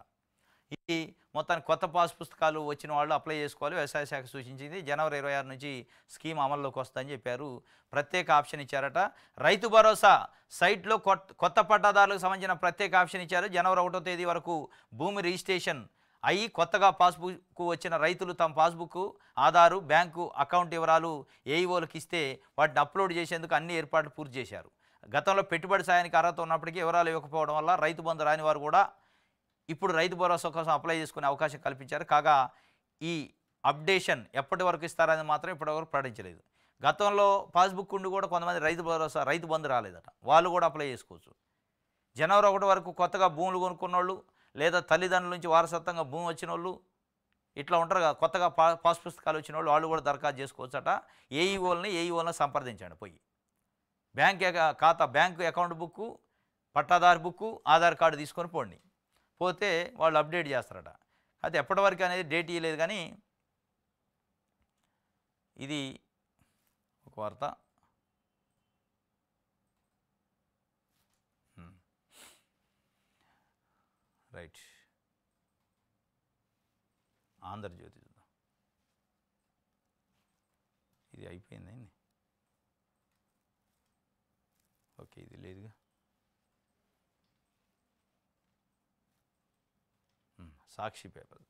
ఈ మొత్తానికి కొత్త పాస్ పుస్తకాలు వచ్చిన వాళ్ళు అప్లై చేసుకోవాలి. వ్యవసాయ శాఖ సూచించింది. జనవరి 26 నుంచి స్కీమ్ అమల్లోకి వస్తుందని చెప్పారు. ప్రత్యేక ఆప్షన్ ఇచ్చారట. రైతు భరోసా సైట్లో కొత్త పట్టాదారులకు సంబంధించిన ప్రత్యేక ఆప్షన్ ఇచ్చారు. జనవరి 1వ తేదీ వరకు భూమి రిజిస్ట్రేషన్ అయ్యి కొత్తగా పాస్బుక్ వచ్చిన రైతులు తమ పాస్బుక్, ఆధారు, బ్యాంకు అకౌంట్ వివరాలు ఏఈఓలకు ఇస్తే వాటిని అప్లోడ్ చేసేందుకు అన్ని ఏర్పాట్లు పూర్తి చేశారు. గతంలో పెట్టుబడి సాయానికి అర్హత ఉన్నప్పటికీ వివరాలు ఇవ్వకపోవడం వల్ల రైతు బంధు రాని వారు కూడా ఇప్పుడు రైతు భరోసా కోసం అప్లై చేసుకునే అవకాశం కల్పించారు. కాగా ఈ అప్డేషన్ ఎప్పటి వరకు ఇస్తారని మాత్రం ఇప్పటివరకు ప్రకటించలేదు. గతంలో పాస్బుక్ ఉండి కూడా కొంతమంది రైతు బంధు రాలేదట. వాళ్ళు కూడా అప్లై చేసుకోవచ్చు. జనవరి 1 వరకు కొత్తగా భూములు కొనుక్కున్న వాళ్ళు, లేదా తల్లిదండ్రుల నుంచి వారసత్వంగా భూమి వచ్చిన వాళ్ళు ఇట్లా ఉంటారు కదా, కొత్తగా పాస్ పుస్తకాలు వచ్చిన వాళ్ళు కూడా దరఖాస్తు చేసుకోవచ్చట. ఏఈఓలను సంప్రదించండి. పోయి బ్యాంకు అకౌంట్ బుక్కు, పట్టాదారు బుక్కు, ఆధార్ కార్డు తీసుకొని పోండి. పోతే వాళ్ళు అప్డేట్ చేస్తారట. అది ఎప్పటి వరకు అనేది డేట్ ఇవ్వలేదు. కానీ ఇది ఒక వార్త. రైట్, ఆంధ్రజ్యోతి చూద్దాం. ఇది అయిపోయిందండి. ఓకే, ఇది లేదుగా. సాక్షి పేపర్.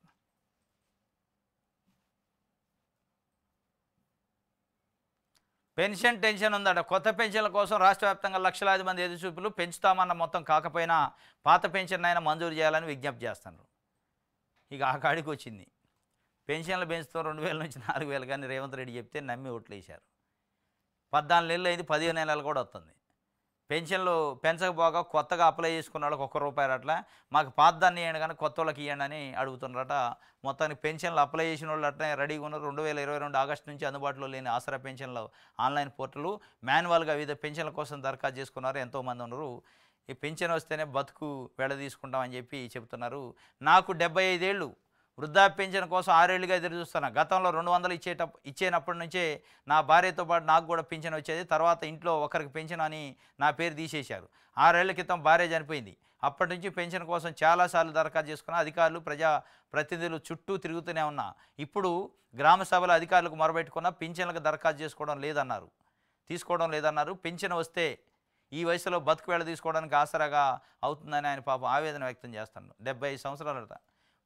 పెన్షన్ టెన్షన్ ఉందట. కొత్త పెన్షన్ల కోసం రాష్ట్ర వ్యాప్తంగా లక్షలాది మంది ఎదురుచూపులు. పెంచుతామన్న మొత్తం కాకపోయినా పాత పెన్షన్ అయినా మంజూరు చేయాలని విజ్ఞప్తి చేస్తున్నారు. ఇక ఆ కాడికి వచ్చింది. పెన్షన్లు పెంచుతాం 2000 నుంచి 4000 కానీ రేవంత్ రెడ్డి చెప్తే నమ్మి ఓట్లు వేశారు. 14 నెలలు అయింది, 15 నెలలు కూడా వస్తుంది. పెన్షన్లు పెంచకపోగా కొత్తగా అప్లై చేసుకున్న వాళ్ళకి ₹1 అట్లా మాకు పాతదాన్ని ఇవ్వండి కానీ కొత్త వాళ్ళకి ఇవ్వండి అని అడుగుతున్నారట. మొత్తానికి పెన్షన్లు అప్లై చేసిన వాళ్ళు అట్లనే రెడీగా ఉన్నారు. 2022 ఆగస్టు నుంచి అందుబాటులో లేని ఆసరా పెన్షన్లు ఆన్లైన్ పోర్టల్ మాన్యువల్గా వివిధ పెన్షన్ల కోసం దరఖాస్తు చేసుకున్నారు. ఎంతోమంది ఉన్నారు. ఈ పెన్షన్ వస్తేనే బతుకు తీసుకుంటామని చెప్పి చెబుతున్నారు. నాకు 75 ఏళ్ళు, వృద్ధాప్య పెన్షన్ కోసం 6 ఏళ్ళుగా ఎదురు చూస్తున్నా. గతంలో 200 ఇచ్చేటప్పటి నుంచే నా భార్యతో పాటు నాకు కూడా పెన్షన్ వచ్చేది. తర్వాత ఇంట్లో ఒకరికి పెన్షన్ అని నా పేరు తీసేశారు. 6 ఏళ్ల క్రితం భార్య చనిపోయింది. అప్పటి నుంచి పెన్షన్ కోసం చాలాసార్లు దరఖాస్తు చేసుకున్నా. అధికారులు, ప్రజాప్రతినిధులు చుట్టూ తిరుగుతూనే ఉన్నా. ఇప్పుడు గ్రామ సభల అధికారులకు మొరబెట్టుకున్నా. పెన్షన్లకు దరఖాస్తు తీసుకోవడం లేదన్నారు. పెన్షన్ వస్తే ఈ వయసులో బతుకు తీసుకోవడానికి ఆసరాగా అవుతుందని ఆయన పాపం ఆవేదన వ్యక్తం చేస్తున్నాడు. 75 సంవత్సరాలట.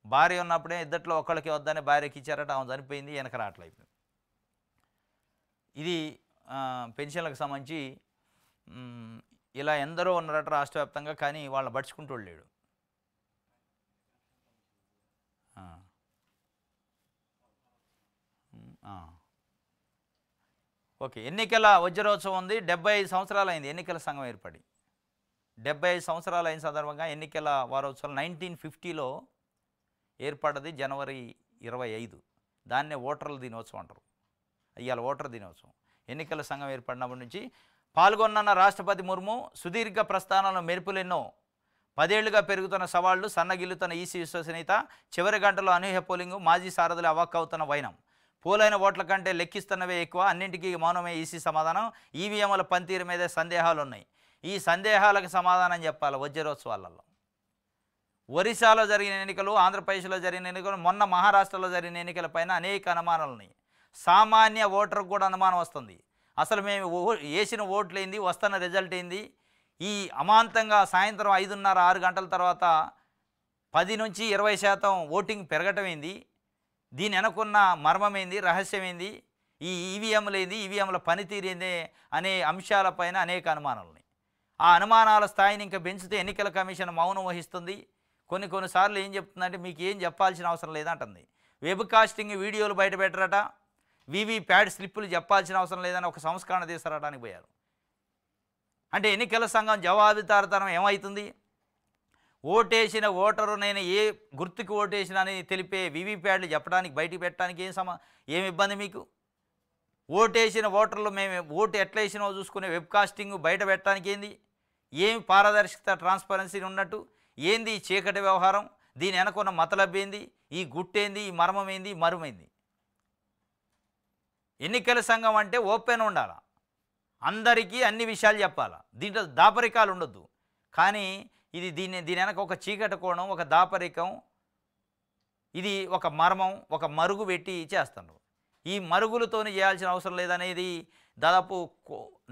భార్య ఉన్నప్పుడే ఇద్దట్లో ఒకళ్ళకి వద్దని భార్యకి ఇచ్చారట. ఆమె చనిపోయింది, వెనక రావట్లయిపోయింది. ఇది పెన్షన్లకు సంబంధించి ఇలా ఎందరో ఉన్నారట రాష్ట్ర వ్యాప్తంగా. కానీ వాళ్ళని పట్టించుకుంటూ లేడు. ఓకే, ఎన్నికల వజ్రోత్సవం ఉంది. 75 సంవత్సరాలు అయింది ఎన్నికల సంఘం ఏర్పడి. 75 సంవత్సరాలు అయిన సందర్భంగా ఎన్నికల వారోత్సవం 1950లో ఏర్పడ్డది. జనవరి 25 దాన్నే ఓటర్ల దినోత్సవం అంటారు. ఇవాళ ఓటర్ దినోత్సవం. ఎన్నికల సంఘం ఏర్పడినప్పటి నుంచి పాల్గొన్న రాష్ట్రపతి ముర్ము సుదీర్ఘ ప్రస్థానంలో మెరుపులెన్నో. 10 ఏళ్లుగా పెరుగుతున్న సవాళ్లు, సన్నగిల్లుతున్న ఈసీ విశ్వసనీయత, చివరి గంటలో అనూహ్య పోలింగు, మాజీ సారథులు అవాక్కవుతున్న వైనం. పోలైన ఓట్ల కంటే లెక్కిస్తున్నవే ఎక్కువ, అన్నింటికీ మౌనమే ఈసీ సమాధానం. ఈవీఎంల పనితీరు మీదే సందేహాలు ఉన్నాయి. ఈ సందేహాలకు సమాధానం చెప్పాలి వజ్రోత్సవాలలో. ఒరిస్సాలో జరిగిన ఎన్నికలు, ఆంధ్రప్రదేశ్లో జరిగిన ఎన్నికలు, మొన్న మహారాష్ట్రలో జరిగిన ఎన్నికలపైన అనేక అనుమానాలు ఉన్నాయి. సామాన్య ఓటర్కు కూడా అనుమానం వస్తుంది. అసలు మేము వేసిన ఓట్లు ఏంది, వస్తున్న రిజల్ట్ ఏంది, ఈ అమాంతంగా సాయంత్రం 5:30, 6 గంటల తర్వాత 10 నుంచి 20% ఓటింగ్ పెరగటం ఏంది, దీని వెనకున్న మర్మమేంది, రహస్యమేంది, ఈ ఈవీఎంలు ఏంది, ఈవీఎంల పనితీరు ఏంది అనే అంశాలపైన అనేక అనుమానాలు ఉన్నాయి. ఆ అనుమానాల స్థాయిని ఇంకా పెంచితే ఎన్నికల కమిషన్ మౌనం వహిస్తుంది. కొన్నిసార్లు ఏం చెప్తుందంటే మీకు ఏం చెప్పాల్సిన అవసరం లేదంటుంది. వెబ్ కాస్టింగ్ వీడియోలు బయట పెట్టరట, వీవీ ప్యాడ్ స్లిప్పులు చెప్పాల్సిన అవసరం లేదని ఒక సంస్కరణ తీసుకురావడానికి పోయారు. అంటే ఎన్నికల సంఘం జవాబుదారీతనం ఏమవుతుంది? ఓటేసిన ఓటరు నేను ఏ గుర్తుకు ఓటేసినని తెలిపే వీవీ ప్యాడ్లు చెప్పడానికి బయటికి పెట్టడానికి ఏం ఇబ్బంది మీకు? ఓటేసిన ఓటర్లు మేము ఓటు ఎట్లా వేసినావో చూసుకునే వెబ్ కాస్టింగ్ బయట పెట్టడానికి ఏంది? ఏమి పారదర్శకత, ట్రాన్స్పరెన్సీ ఉన్నట్టు ఏంది ఈ చీకటి వ్యవహారం? దీని వెనకున్న మతలబ్ ఏంది, ఈ గుట్టేంది, ఈ మర్మం ఏంది, మరుమైంది? ఎన్నికల సంఘం అంటే ఓపెన్ ఉండాలి, అందరికీ అన్ని విషయాలు చెప్పాలి, దీంట్లో దాపరికాలు ఉండొద్దు. కానీ దీని వెనక ఒక చీకటి కోణం, ఒక దాపరికం, ఇది ఒక మర్మం, ఒక మరుగు పెట్టి చేస్తున్నారు. ఈ మరుగులతోని చేయాల్సిన అవసరం లేదనేది దాదాపు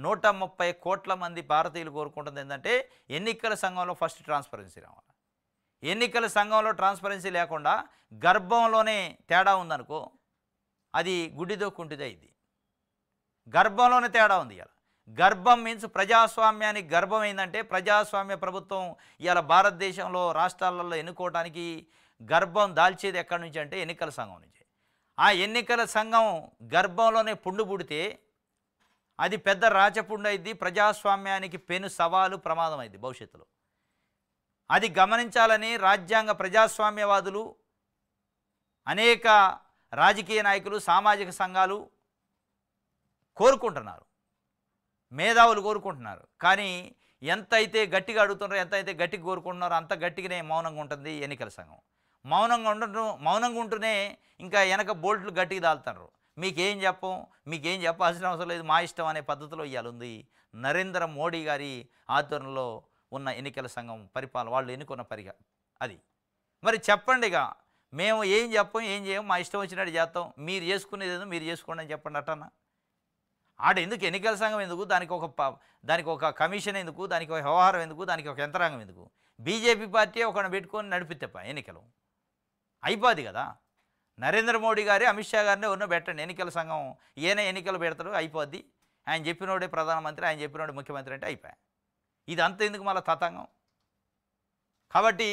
130 కోట్ల మంది భారతీయులు కోరుకుంటుంది. ఏంటంటే ఎన్నికల సంఘంలో ఫస్ట్ ట్రాన్స్పరెన్సీ రావాలి. ఎన్నికల సంఘంలో ట్రాన్స్పరెన్సీ లేకుండా గర్భంలోనే తేడా ఉందనుకో, అది గుడ్డిదో కుంటిదో ఇది. గర్భంలోనే తేడా ఉంది. ఇలా గర్భం మీన్స్ ప్రజాస్వామ్యానికి గర్భం ఏంటంటే, ప్రజాస్వామ్య ప్రభుత్వం ఇవాళ భారతదేశంలో రాష్ట్రాలలో ఎన్నుకోవడానికి గర్భం దాల్చేది ఎక్కడి నుంచి అంటే ఎన్నికల సంఘం నుంచి. ఆ ఎన్నికల సంఘం గర్భంలోనే పుండు పుడితే అది పెద్ద రాచపుండు అయింది, ప్రజాస్వామ్యానికి పెను సవాలు, ప్రమాదం అయింది భవిష్యత్తులో. అది గమనించాలని రాజ్యాంగ ప్రజాస్వామ్యవాదులు, అనేక రాజకీయ నాయకులు, సామాజిక సంఘాలు కోరుకుంటున్నారు, మేధావులు కోరుకుంటున్నారు. కానీ ఎంతైతే గట్టిగా అడుగుతున్నారో, ఎంతైతే గట్టిగా కోరుకుంటున్నారో అంత గట్టిగానే మౌనంగా ఉంటుంది ఎన్నికల సంఘం. మౌనంగా ఉంటూనే ఇంకా వెనక బోల్ట్లు గట్టిగా దాల్తారు. మీకేం చెప్పాల్సిన అవసరం లేదు, మా ఇష్టం అనే పద్ధతిలో ఇవాళ ఉంది నరేంద్ర మోడీ గారి ఆధ్వర్యంలో ఉన్న ఎన్నికల సంఘం పరిపాలన, వాళ్ళు ఎన్నుకున్న అది. మరి చెప్పండిగా, మేము ఏం చేయం, మా ఇష్టం వచ్చినట్టు చేస్తాం, మీరు చేసుకునేది ఏదో మీరు చేసుకోండి అని చెప్పండి అట్టన్నా. ఎందుకు ఎన్నికల సంఘం ఎందుకు, దానికి ఒక కమిషన్ ఎందుకు, దానికి ఒక వ్యవహారం ఎందుకు, దానికి ఒక యంత్రాంగం ఎందుకు? బీజేపీ పార్టీ ఒకరిని పెట్టుకొని నడిపితే ఎన్నికలు అయిపోద్ది కదా. నరేంద్ర మోడీ గారి, అమిత్ షా గారిని ఉన్న పెట్టండి ఎన్నికల సంఘం, ఈయన ఎన్నికలు పెడతాడు, అయిపోద్ది. ఆయన చెప్పినోడే ప్రధానమంత్రి, ఆయన చెప్పినోడే ముఖ్యమంత్రి అంటే అయిపోయాయి. ఇదంతా ఎందుకు మళ్ళీ తతంగం? కాబట్టి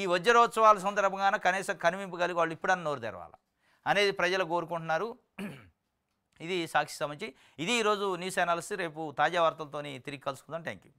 ఈ వజ్రోత్సవాల సందర్భంగానే కనీసం కనువింపు కలిగి వాళ్ళు ఇప్పుడన్నా నోరు తెరవాలి అనేది ప్రజలు కోరుకుంటున్నారు. ఇది సాక్షి సంబంధించి ఇది ఈరోజు న్యూస్ అనాలిసిస్. రేపు తాజా వార్తలతో తిరిగి కలుసుకుందాం. Thank you.